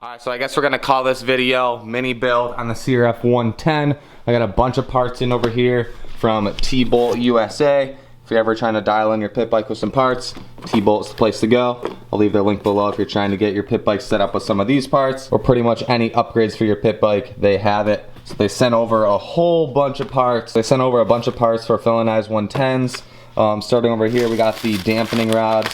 Alright, so I guess we're going to call this video mini build on the CRF110. I got a bunch of parts in over here from T-Bolt USA. If you're ever trying to dial in your pit bike with some parts, T-Bolt's the place to go. I'll leave their link below if you're trying to get your pit bike set up with some of these parts, or pretty much any upgrades for your pit bike, they have it. So they sent over a whole bunch of parts. They sent over a bunch of parts for Finalizing 110s. Starting over here, we got the dampening rods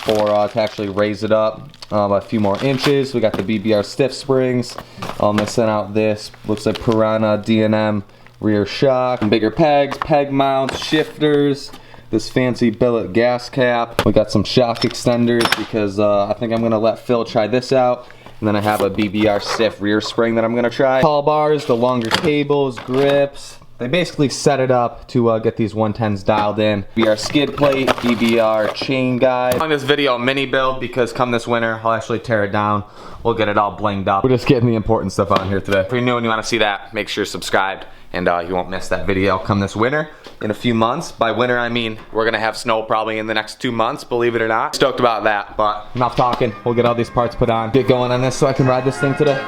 for to actually raise it up a few more inches. We got the BBR stiff springs. They sent out this, looks like Piranha D&M rear shock, bigger pegs, peg mounts, shifters, this fancy billet gas cap. We got some shock extenders because I think I'm gonna let Phil try this out. And then I have a BBR stiff rear spring that I'm gonna try. Tall bars, the longer cables, grips. They basically set it up to get these 110s dialed in. BBR skid plate, BBR chain guide. On this video, mini build, because come this winter, I'll actually tear it down. We'll get it all blinged up. We're just getting the important stuff on here today. If you're new and you wanna see that, make sure you're subscribed and you won't miss that video come this winter. In a few months, by winter I mean we're gonna have snow probably in the next 2 months, believe it or not. Stoked about that, but enough talking. We'll get all these parts put on. Get going on this so I can ride this thing today.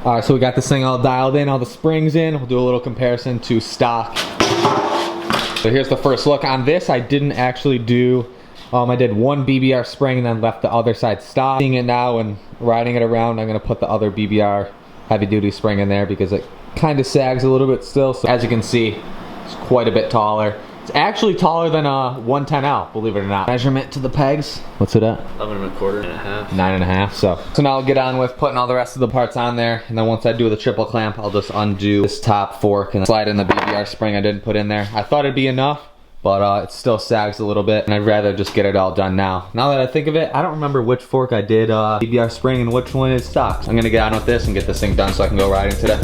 Alright, so we got this thing all dialed in, all the springs in. We'll do a little comparison to stock. So here's the first look on this. I didn't actually do, I did one BBR spring and then left the other side stock. Seeing it now and riding it around, I'm gonna put the other BBR heavy duty spring in there because it kind of sags a little bit still. So as you can see, it's quite a bit taller. It's actually taller than a 110L, believe it or not. Measurement to the pegs, what's it at? 11.25 and 9.5. So now I'll get on with putting all the rest of the parts on there, and then once I do the triple clamp, I'll just undo this top fork and slide in the BBR spring I didn't put in there. I thought it'd be enough, but it still sags a little bit, and I'd rather just get it all done now. Now that I think of it, I don't remember which fork I did BBR spring and which one is stock. So I'm gonna get on with this and get this thing done so I can go riding today.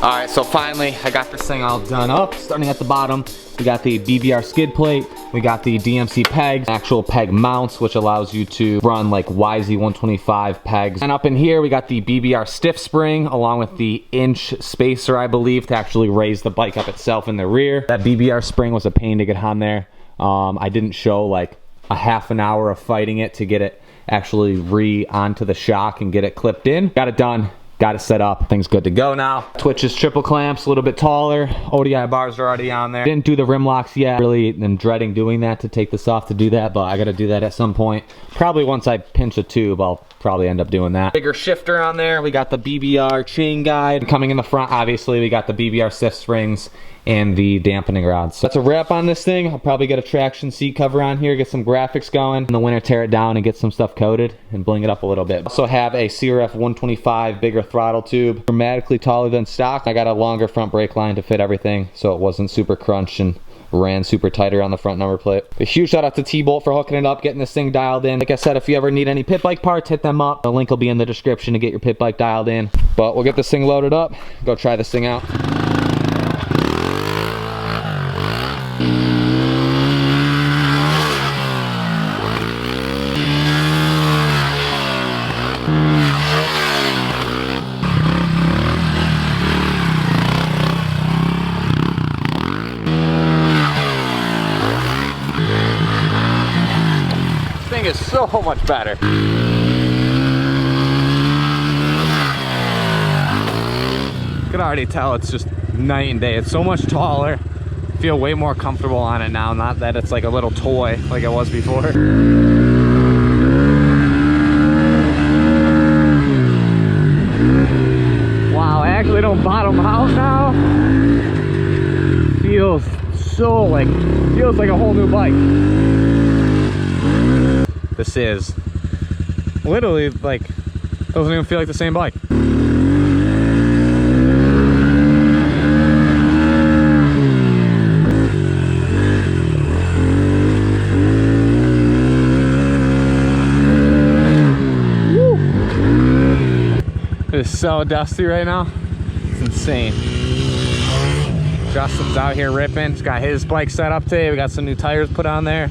All right, so finally I got this thing all done up. Starting at the bottom, we got the BBR skid plate, we got the DMC pegs, actual peg mounts, which allows you to run like YZ125 pegs. And up in here, we got the BBR stiff spring along with the inch spacer, I believe, to actually raise the bike up itself in the rear. That BBR spring was a pain to get on there. I didn't show like a half an hour of fighting it to get it actually onto the shock and get it clipped in. Got it done. Got it set up. Thing's good to go now. Twitches triple clamps, a little bit taller. ODI bars are already on there. Didn't do the rim locks yet. Really am dreading doing that, to take this off to do that, but I gotta do that at some point. Probably once I pinch a tube, I'll probably end up doing that. Bigger shifter on there. We got the BBR chain guide. Coming in the front, obviously, we got the BBR stiff springs and the dampening rods. So that's a wrap on this thing. I'll probably get a traction seat cover on here, get some graphics going. In the winter, tear it down and get some stuff coated and bling it up a little bit. Also have a CRF110F bigger throttle tube, dramatically taller than stock. I got a longer front brake line to fit everything, so it wasn't super crunched and ran super tighter on the front number plate. A huge shout out to T-Bolt for hooking it up, getting this thing dialed in. Like I said, if you ever need any pit bike parts, hit them up. The link will be in the description to get your pit bike dialed in. But we'll get this thing loaded up, go try this thing out. Is so much better. You can already tell it's just night and day. It's so much taller. I feel way more comfortable on it now, not that it's like a little toy like it was before. Wow, I actually don't bottom out now. Feels so like a whole new bike. This is literally like, doesn't even feel like the same bike. Woo. It is so dusty right now. It's insane. Justin's out here ripping. He's got his bike set up today. We got some new tires put on there.